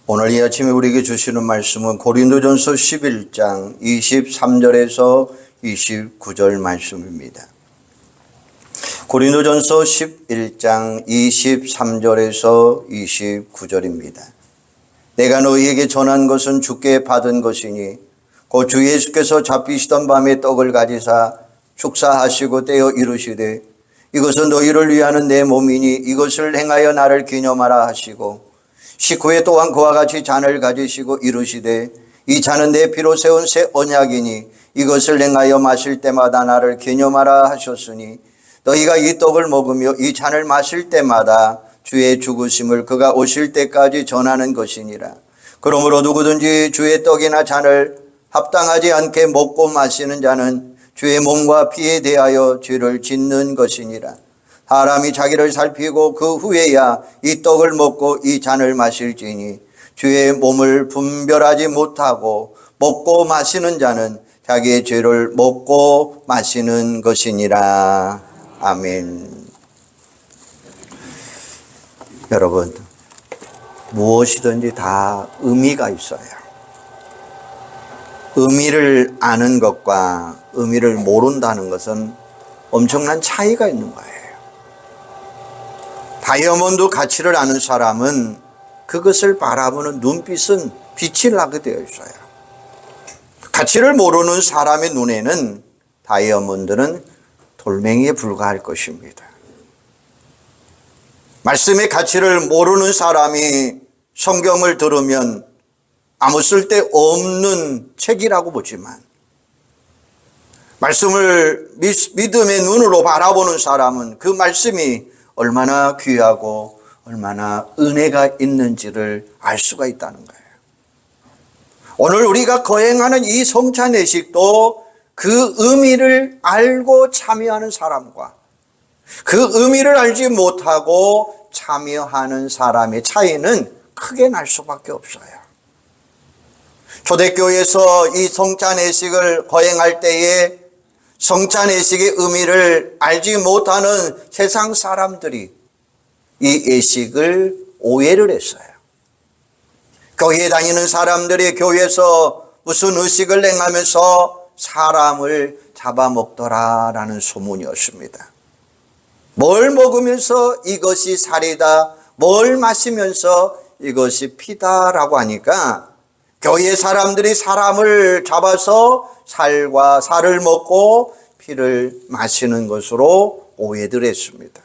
오늘 이 아침에 우리에게 주시는 말씀은 고린도전서 11장 23절에서 29절 말씀입니다. 고린도전서 11장 23절에서 29절입니다. 내가 너희에게 전한 것은 주께 받은 것이니 곧 주 예수께서 잡히시던 밤에 떡을 가지사 축사하시고 떼어 이르시되 이것은 너희를 위하는 내 몸이니 이것을 행하여 나를 기념하라 하시고 식후에 또한 그와 같이 잔을 가지시고 이르시되 이 잔은 내 피로 세운 새 언약이니 이것을 행하여 마실 때마다 나를 기념하라 하셨으니 너희가 이 떡을 먹으며 이 잔을 마실 때마다 주의 죽으심을 그가 오실 때까지 전하는 것이니라. 그러므로 누구든지 주의 떡이나 잔을 합당하지 않게 먹고 마시는 자는 주의 몸과 피에 대하여 죄를 짓는 것이니라. 사람이 자기를 살피고 그 후에야 이 떡을 먹고 이 잔을 마실지니 주의 몸을 분별하지 못하고 먹고 마시는 자는 자기의 죄를 먹고 마시는 것이니라. 아멘. 여러분, 무엇이든지 다 의미가 있어요. 의미를 아는 것과 의미를 모른다는 것은 엄청난 차이가 있는 거예요. 다이아몬드 가치를 아는 사람은 그것을 바라보는 눈빛은 빛이 나게 되어 있어요. 가치를 모르는 사람의 눈에는 다이아몬드는 돌멩이에 불과할 것입니다. 말씀의 가치를 모르는 사람이 성경을 들으면 아무 쓸데없는 책이라고 보지만 말씀을 믿음의 눈으로 바라보는 사람은 그 말씀이 얼마나 귀하고 얼마나 은혜가 있는지를 알 수가 있다는 거예요. 오늘 우리가 거행하는 이 성찬예식도 그 의미를 알고 참여하는 사람과 그 의미를 알지 못하고 참여하는 사람의 차이는 크게 날 수밖에 없어요. 초대교회에서 이 성찬예식을 거행할 때에 성찬예식의 의미를 알지 못하는 세상 사람들이 이 예식을 오해를 했어요. 교회에 다니는 사람들이 교회에서 무슨 의식을 행하면서 사람을 잡아먹더라라는 소문이었습니다. 뭘 먹으면서 이것이 살이다, 뭘 마시면서 이것이 피다라고 하니까 교회 사람들이 사람을 잡아서 살과 살을 먹고 피를 마시는 것으로 오해를 했습니다.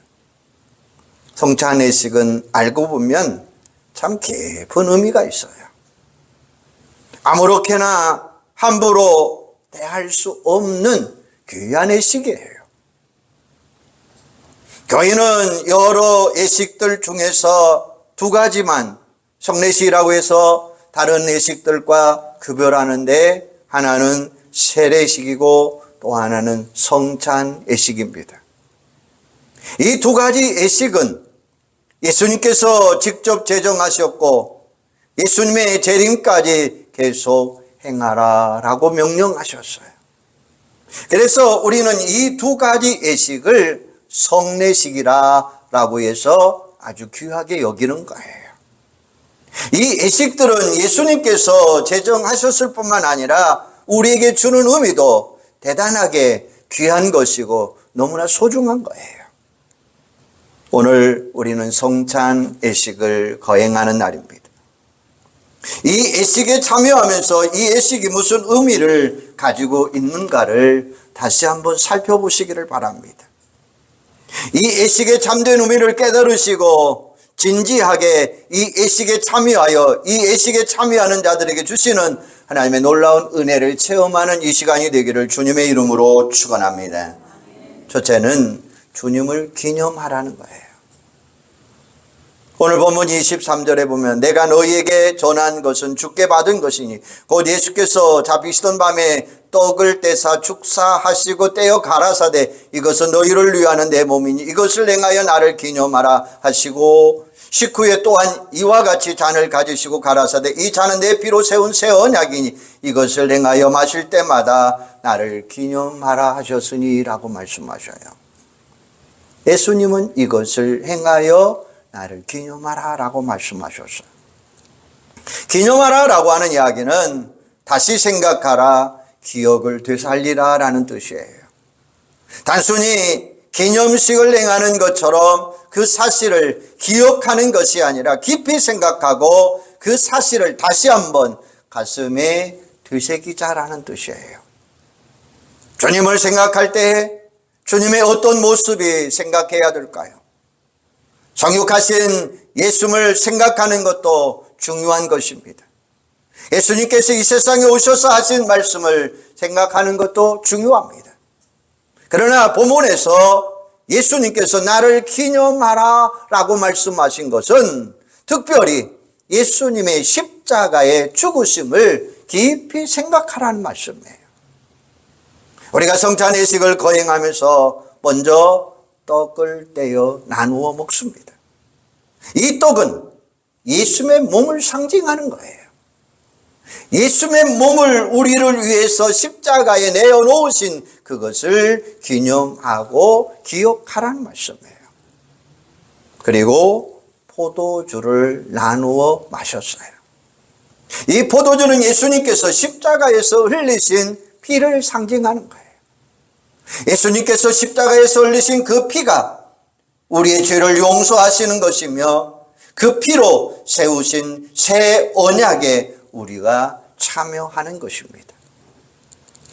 성찬예식은 알고 보면 참 깊은 의미가 있어요. 아무렇게나 함부로 대할 수 없는 귀한 예식이에요. 교회는 여러 예식들 중에서 두 가지만 성례식이라고 해서 다른 예식들과 구별하는데 하나는 세례식이고 또 하나는 성찬예식입니다. 이 두 가지 예식은 예수님께서 직접 제정하셨고 예수님의 재림까지 계속 행하라라고 명령하셨어요. 그래서 우리는 이 두 가지 예식을 성례식이라고 해서 아주 귀하게 여기는 거예요. 이 예식들은 예수님께서 제정하셨을 뿐만 아니라 우리에게 주는 의미도 대단하게 귀한 것이고 너무나 소중한 거예요. 오늘 우리는 성찬 예식을 거행하는 날입니다. 이 예식에 참여하면서 이 예식이 무슨 의미를 가지고 있는가를 다시 한번 살펴보시기를 바랍니다. 이 예식의 참된 의미를 깨달으시고 진지하게 이 예식에 참여하여 이 예식에 참여하는 자들에게 주시는 하나님의 놀라운 은혜를 체험하는 이 시간이 되기를 주님의 이름으로 축원합니다. 첫째는 주님을 기념하라는 거예요. 오늘 본문 23절에 보면 내가 너희에게 전한 것은 주께 받은 것이니 곧 예수께서 잡히시던 밤에 떡을 떼사 축사하시고 떼어 가라사대 이것은 너희를 위하는 내 몸이니 이것을 행하여 나를 기념하라 하시고 식후에 또한 이와 같이 잔을 가지시고 가라사대 이 잔은 내 피로 세운 새 언약이니 이것을 행하여 마실 때마다 나를 기념하라 하셨으니 라고 말씀하셔요. 예수님은 이것을 행하여 나를 기념하라 라고 말씀하셨어요. 기념하라 라고 하는 이야기는 다시 생각하라, 기억을 되살리라 라는 뜻이에요. 단순히 기념식을 행하는 것처럼 그 사실을 기억하는 것이 아니라 깊이 생각하고 그 사실을 다시 한번 가슴에 되새기자라는 뜻이에요. 주님을 생각할 때 주님의 어떤 모습이 생각해야 될까요? 성육하신 예수님을 생각하는 것도 중요한 것입니다. 예수님께서 이 세상에 오셔서 하신 말씀을 생각하는 것도 중요합니다. 그러나 본문에서 예수님께서 나를 기념하라 라고 말씀하신 것은 특별히 예수님의 십자가의 죽으심을 깊이 생각하라는 말씀이에요. 우리가 성찬예식을 거행하면서 먼저 떡을 떼어 나누어 먹습니다. 이 떡은 예수님의 몸을 상징하는 거예요. 예수님의 몸을 우리를 위해서 십자가에 내어놓으신 그것을 기념하고 기억하라는 말씀이에요. 그리고 포도주를 나누어 마셨어요. 이 포도주는 예수님께서 십자가에서 흘리신 피를 상징하는 거예요. 예수님께서 십자가에서 흘리신 그 피가 우리의 죄를 용서하시는 것이며 그 피로 세우신 새 언약에 우리가 참여하는 것입니다.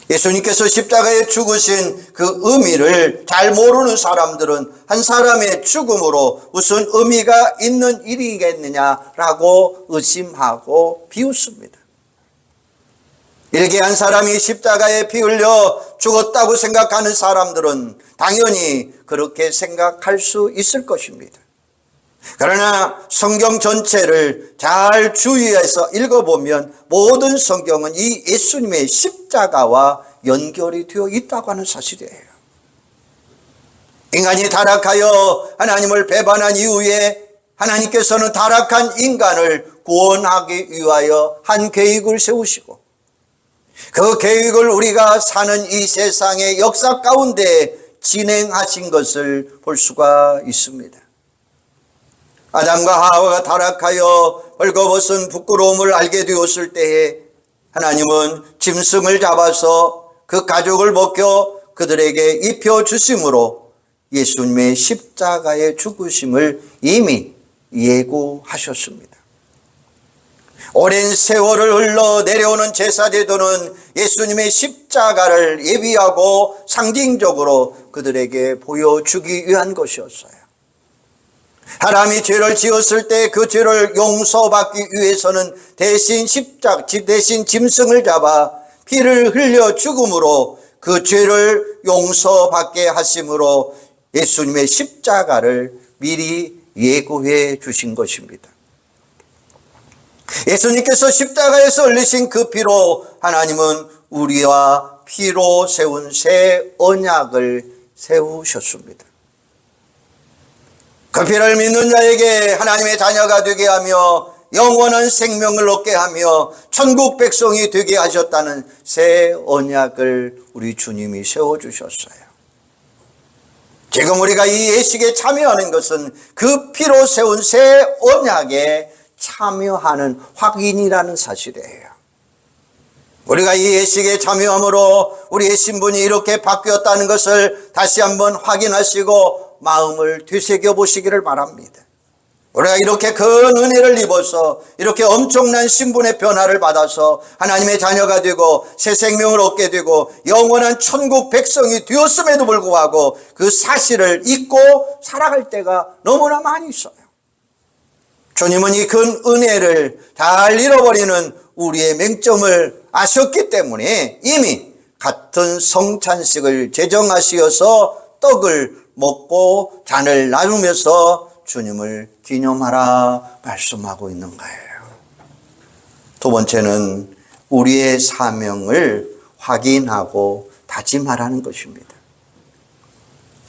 예수님께서 십자가에 죽으신 그 의미를 잘 모르는 사람들은 한 사람의 죽음으로 무슨 의미가 있는 일이겠느냐라고 의심하고 비웃습니다. 일개한 사람이 십자가에 피 흘려 죽었다고 생각하는 사람들은 당연히 그렇게 생각할 수 있을 것입니다. 그러나 성경 전체를 잘 주의해서 읽어보면 모든 성경은 이 예수님의 십자가와 연결이 되어 있다고 하는 사실이에요. 인간이 타락하여 하나님을 배반한 이후에 하나님께서는 타락한 인간을 구원하기 위하여 한 계획을 세우시고 그 계획을 우리가 사는 이 세상의 역사 가운데 진행하신 것을 볼 수가 있습니다. 아담과 하와가 타락하여 벌거벗은 부끄러움을 알게 되었을 때에 하나님은 짐승을 잡아서 그 가죽을 벗겨 그들에게 입혀주심으로 예수님의 십자가의 죽으심을 이미 예고하셨습니다. 오랜 세월을 흘러 내려오는 제사제도는 예수님의 십자가를 예비하고 상징적으로 그들에게 보여주기 위한 것이었어요. 사람이 죄를 지었을 때 그 죄를 용서받기 위해서는 대신 짐승을 잡아 피를 흘려 죽음으로 그 죄를 용서받게 하심으로 예수님의 십자가를 미리 예고해 주신 것입니다. 예수님께서 십자가에서 흘리신 그 피로 하나님은 우리와 피로 세운 새 언약을 세우셨습니다. 그 피를 믿는 자에게 하나님의 자녀가 되게 하며 영원한 생명을 얻게 하며 천국 백성이 되게 하셨다는 새 언약을 우리 주님이 세워주셨어요. 지금 우리가 이 예식에 참여하는 것은 그 피로 세운 새 언약에 참여하는 확인이라는 사실이에요. 우리가 이 예식에 참여함으로 우리의 신분이 이렇게 바뀌었다는 것을 다시 한번 확인하시고 마음을 되새겨 보시기를 바랍니다. 우리가 이렇게 큰 은혜를 입어서 이렇게 엄청난 신분의 변화를 받아서 하나님의 자녀가 되고 새 생명을 얻게 되고 영원한 천국 백성이 되었음에도 불구하고 그 사실을 잊고 살아갈 때가 너무나 많이 있어요. 주님은 이 큰 은혜를 잘 잃어버리는 우리의 맹점을 아셨기 때문에 이미 같은 성찬식을 제정하시어서 떡을 먹고 잔을 나누면서 주님을 기념하라 말씀하고 있는 거예요. 두 번째는 우리의 사명을 확인하고 다짐하라는 것입니다.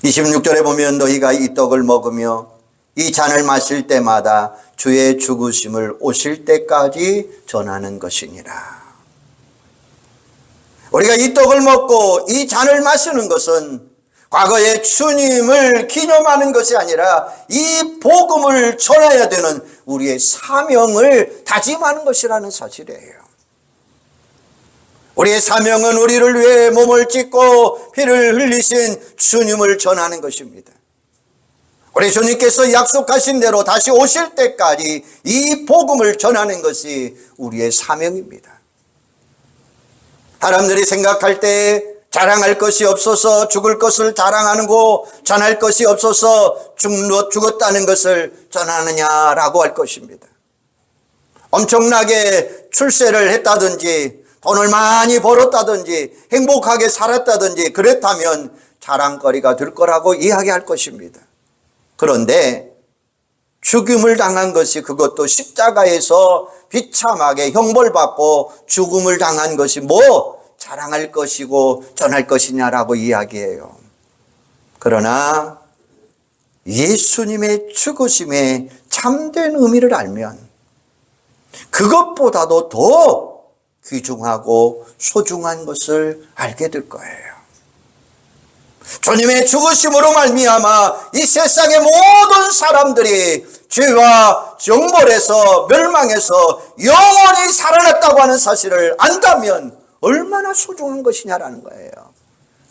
26절에 보면 너희가 이 떡을 먹으며 이 잔을 마실 때마다 주의 죽으심을 오실 때까지 전하는 것이니라. 우리가 이 떡을 먹고 이 잔을 마시는 것은 과거에 주님을 기념하는 것이 아니라 이 복음을 전해야 되는 우리의 사명을 다짐하는 것이라는 사실이에요. 우리의 사명은 우리를 위해 몸을 찢고 피를 흘리신 주님을 전하는 것입니다. 우리 주님께서 약속하신 대로 다시 오실 때까지 이 복음을 전하는 것이 우리의 사명입니다. 사람들이 생각할 때 자랑할 것이 없어서 죽을 것을 자랑하고 전할 것이 없어서 죽었다는 것을 전하느냐라고 할 것입니다. 엄청나게 출세를 했다든지 돈을 많이 벌었다든지 행복하게 살았다든지 그랬다면 자랑거리가 될 거라고 이야기할 것입니다. 그런데 죽임을 당한 것이, 그것도 십자가에서 비참하게 형벌받고 죽음을 당한 것이 뭐 자랑할 것이고 전할 것이냐라고 이야기해요. 그러나 예수님의 죽으심의 참된 의미를 알면 그것보다도 더 귀중하고 소중한 것을 알게 될 거예요. 주님의 죽으심으로 말미암아 이 세상의 모든 사람들이 죄와 정벌에서 멸망해서 영원히 살아났다고 하는 사실을 안다면 얼마나 소중한 것이냐라는 거예요.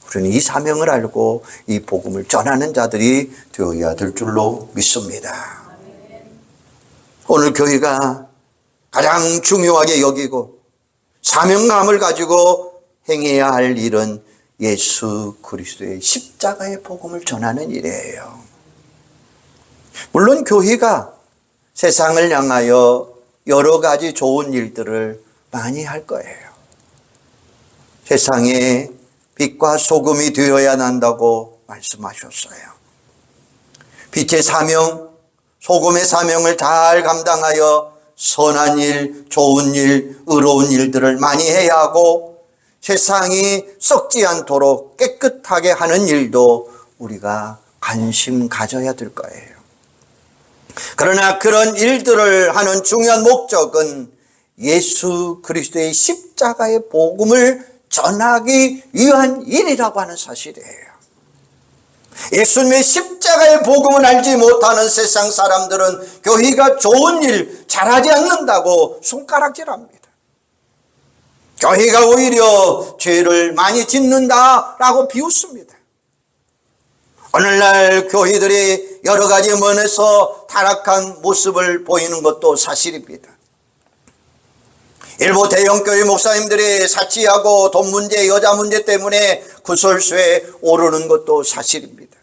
우리는 이 사명을 알고 이 복음을 전하는 자들이 되어야 될 줄로 믿습니다. 오늘 교회가 가장 중요하게 여기고 사명감을 가지고 행해야 할 일은 예수 그리스도의 십자가의 복음을 전하는 일이에요. 물론 교회가 세상을 향하여 여러 가지 좋은 일들을 많이 할 거예요. 세상에 빛과 소금이 되어야 한다고 말씀하셨어요. 빛의 사명, 소금의 사명을 잘 감당하여 선한 일, 좋은 일, 의로운 일들을 많이 해야 하고 세상이 썩지 않도록 깨끗하게 하는 일도 우리가 관심 가져야 될 거예요. 그러나 그런 일들을 하는 중요한 목적은 예수 그리스도의 십자가의 복음을 전하기 위한 일이라고 하는 사실이에요. 예수님의 십자가의 복음을 알지 못하는 세상 사람들은 교회가 좋은 일 잘하지 않는다고 손가락질합니다. 교회가 오히려 죄를 많이 짓는다라고 비웃습니다. 오늘날 교회들이 여러 가지 면에서 타락한 모습을 보이는 것도 사실입니다. 일부 대형교회 목사님들이 사치하고 돈 문제, 여자 문제 때문에 구설수에 오르는 것도 사실입니다.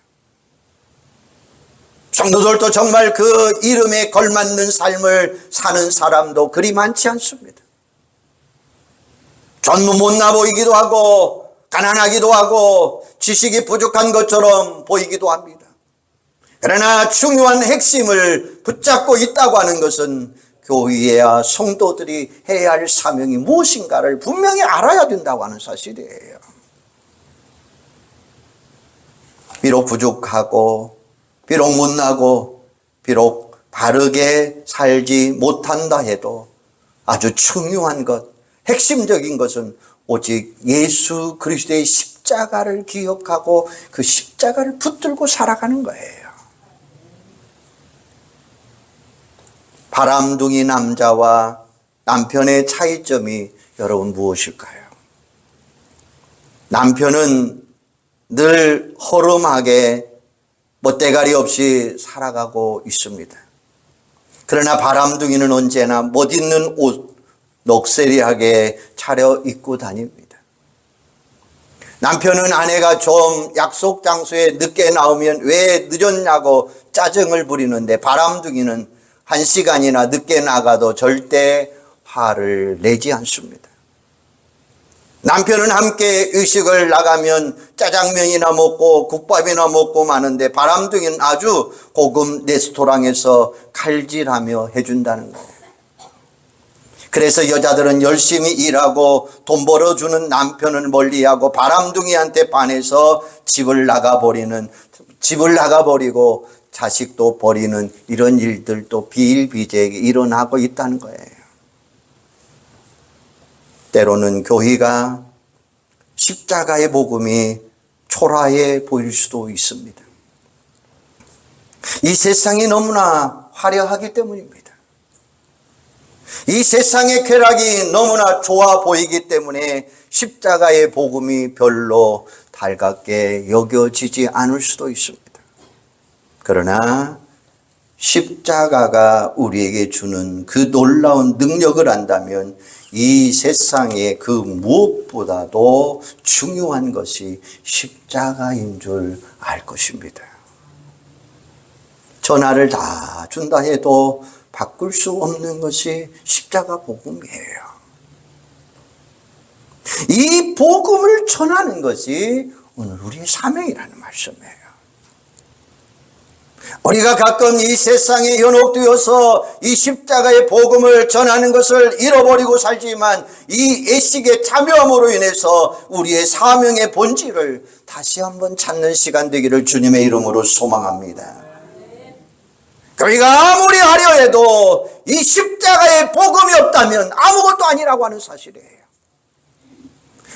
성도들도 정말 그 이름에 걸맞는 삶을 사는 사람도 그리 많지 않습니다. 전무 못나 보이기도 하고 가난하기도 하고 지식이 부족한 것처럼 보이기도 합니다. 그러나 중요한 핵심을 붙잡고 있다고 하는 것은 교회와 성도들이 해야 할 사명이 무엇인가를 분명히 알아야 된다고 하는 사실이에요. 비록 부족하고 비록 못나고 비록 바르게 살지 못한다 해도 아주 중요한 것, 핵심적인 것은 오직 예수 그리스도의 십자가를 기억하고 그 십자가를 붙들고 살아가는 거예요. 바람둥이 남자와 남편의 차이점이 여러분 무엇일까요? 남편은 늘 허름하게 멋대가리 없이 살아가고 있습니다. 그러나 바람둥이는 언제나 멋있는 옷 럭셔리하게 차려입고 다닙니다. 남편은 아내가 좀 약속 장소에 늦게 나오면 왜 늦었냐고 짜증을 부리는데 바람둥이는 1시간이나 늦게 나가도 절대 화를 내지 않습니다. 남편은 함께 의식을 나가면 짜장면이나 먹고 국밥이나 먹고 마는데 바람둥이는 아주 고급 레스토랑에서 칼질하며 해준다는 거예요. 그래서 여자들은 열심히 일하고 돈 벌어주는 남편을 멀리하고 바람둥이한테 반해서 집을 나가버리고 자식도 버리는 이런 일들도 비일비재하게 일어나고 있다는 거예요. 때로는 교회가 십자가의 복음이 초라해 보일 수도 있습니다. 이 세상이 너무나 화려하기 때문입니다. 이 세상의 쾌락이 너무나 좋아 보이기 때문에 십자가의 복음이 별로 달갑게 여겨지지 않을 수도 있습니다. 그러나 십자가가 우리에게 주는 그 놀라운 능력을 안다면 이 세상의 그 무엇보다도 중요한 것이 십자가인 줄 알 것입니다. 전하를 다 준다 해도 바꿀 수 없는 것이 십자가 복음이에요. 이 복음을 전하는 것이 오늘 우리의 사명이라는 말씀이에요. 우리가 가끔 이 세상에 현혹되어서 이 십자가의 복음을 전하는 것을 잃어버리고 살지만 이 애식의 참여함으로 인해서 우리의 사명의 본질을 다시 한번 찾는 시간 되기를 주님의 이름으로 소망합니다. 우리가 아무리 하려 해도 이 십자가의 복음이 없다면 아무것도 아니라고 하는 사실이에요.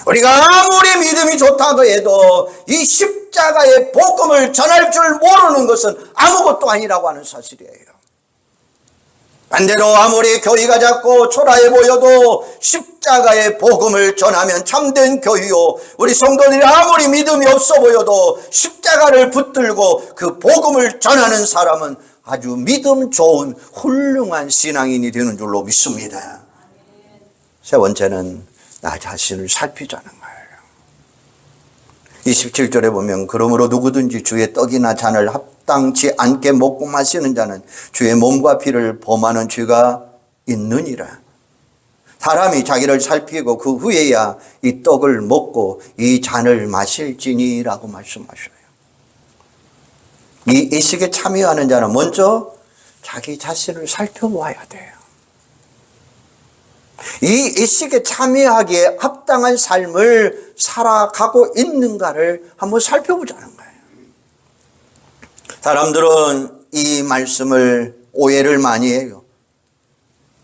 우리가 아무리 믿음이 좋다고 해도 이 십자가의 복음을 전할 줄 모르는 것은 아무것도 아니라고 하는 사실이에요. 반대로 아무리 교회가 작고 초라해 보여도 십자가의 복음을 전하면 참된 교회요, 우리 성도들이 아무리 믿음이 없어 보여도 십자가를 붙들고 그 복음을 전하는 사람은 아주 믿음 좋은 훌륭한 신앙인이 되는 줄로 믿습니다. 세 번째는 나 자신을 살피자는 거예요. 27절에 보면 그러므로 누구든지 주의 떡이나 잔을 합당치 않게 먹고 마시는 자는 주의 몸과 피를 범하는 죄가 있느니라. 사람이 자기를 살피고 그 후에야 이 떡을 먹고 이 잔을 마실지니라고 말씀하셔요. 이 의식에 참여하는 자는 먼저 자기 자신을 살펴보아야 돼요. 이 의식에 참여하기에 합당한 삶을 살아가고 있는가를 한번 살펴보자는 거예요. 사람들은 이 말씀을 오해를 많이 해요.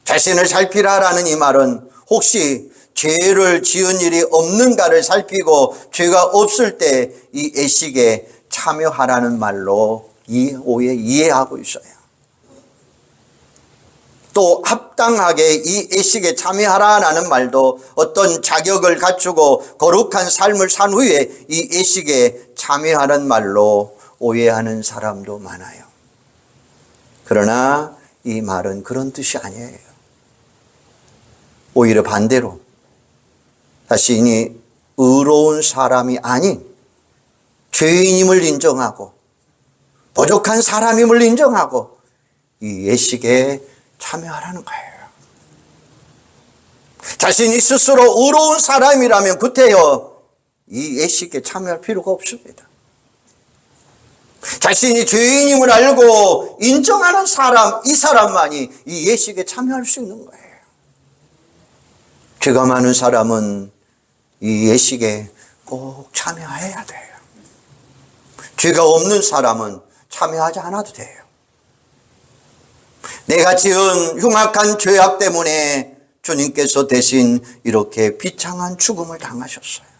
자신을 살피라라는 이 말은 혹시 죄를 지은 일이 없는가를 살피고 죄가 없을 때 이 의식에 참여하라는 말로 이 오해 이해하고 있어요. 또 합당하게 이 의식에 참여하라는 말도 어떤 자격을 갖추고 거룩한 삶을 산 후에 이 의식에 참여하는 말로 오해하는 사람도 많아요. 그러나 이 말은 그런 뜻이 아니에요. 오히려 반대로 자신이 의로운 사람이 아닌 죄인임을 인정하고 부족한 사람임을 인정하고 이 예식에 참여하라는 거예요. 자신이 스스로 의로운 사람이라면 구태여 이 예식에 참여할 필요가 없습니다. 자신이 죄인임을 알고 인정하는 사람, 이 사람만이 이 예식에 참여할 수 있는 거예요. 죄가 많은 사람은 이 예식에 꼭 참여해야 돼요. 죄가 없는 사람은 참여하지 않아도 돼요. 내가 지은 흉악한 죄악 때문에 주님께서 대신 이렇게 비참한 죽음을 당하셨어요.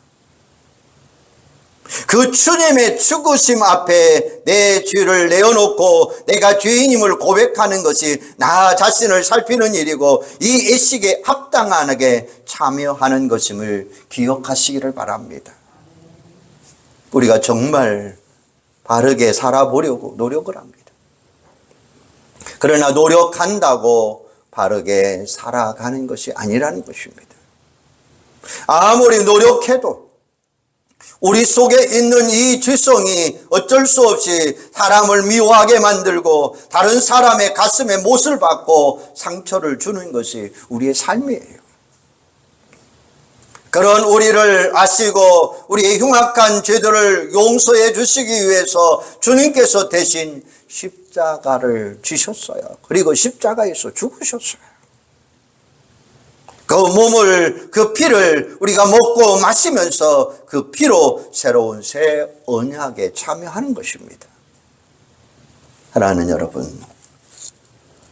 그 주님의 죽으심 앞에 내 죄를 내어놓고 내가 죄인임을 고백하는 것이 나 자신을 살피는 일이고 이 예식에 합당하게 참여하는 것임을 기억하시기를 바랍니다. 우리가 정말 바르게 살아보려고 노력을 합니다. 그러나 노력한다고 바르게 살아가는 것이 아니라는 것입니다. 아무리 노력해도 우리 속에 있는 이 죄성이 어쩔 수 없이 사람을 미워하게 만들고 다른 사람의 가슴에 못을 박고 상처를 주는 것이 우리의 삶이에요. 그런 우리를 아시고 우리의 흉악한 죄들을 용서해 주시기 위해서 주님께서 대신 십자가를 지셨어요. 그리고 십자가에서 죽으셨어요. 그 몸을, 그 피를 우리가 먹고 마시면서 그 피로 새로운 새 언약에 참여하는 것입니다. 사랑하는 여러분,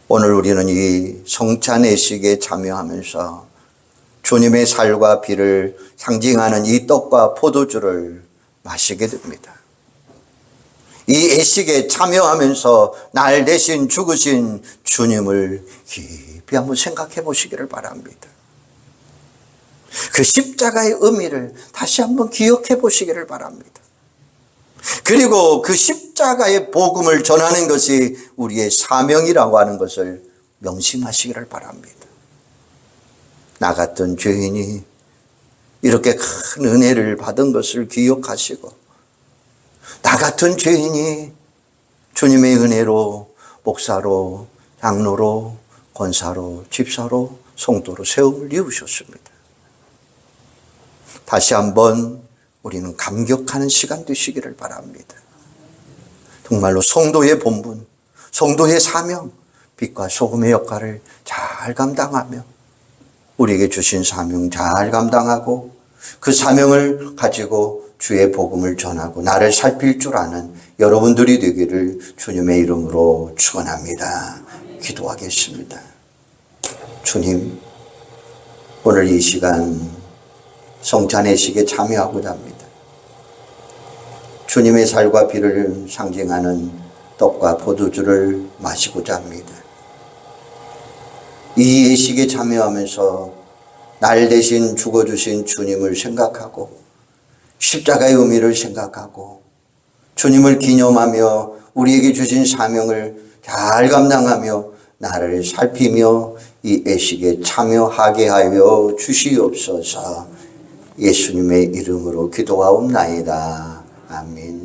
오늘 우리는 이 성찬의식에 참여하면서 주님의 살과 피를 상징하는 이 떡과 포도주를 마시게 됩니다. 이 애식에 참여하면서 날 대신 죽으신 주님을 깊이 한번 생각해 보시기를 바랍니다. 그 십자가의 의미를 다시 한번 기억해 보시기를 바랍니다. 그리고 그 십자가의 복음을 전하는 것이 우리의 사명이라고 하는 것을 명심하시기를 바랍니다. 나 같은 죄인이 이렇게 큰 은혜를 받은 것을 기억하시고, 나 같은 죄인이 주님의 은혜로 목사로, 장로로, 권사로, 집사로, 성도로 세움을 이루셨습니다. 다시 한번 우리는 감격하는 시간 되시기를 바랍니다. 정말로 성도의 본분, 성도의 사명, 빛과 소금의 역할을 잘 감당하며 우리에게 주신 사명 잘 감당하고 그 사명을 가지고 주의 복음을 전하고 나를 살필 줄 아는 여러분들이 되기를 주님의 이름으로 축원합니다. 기도하겠습니다. 주님, 오늘 이 시간 성찬의식에 참여하고자 합니다. 주님의 살과 피를 상징하는 떡과 포도주를 마시고자 합니다. 이 예식에 참여하면서 날 대신 죽어주신 주님을 생각하고 십자가의 의미를 생각하고 주님을 기념하며 우리에게 주신 사명을 잘 감당하며 나를 살피며 이 예식에 참여하게 하여 주시옵소서. 예수님의 이름으로 기도하옵나이다. 아멘.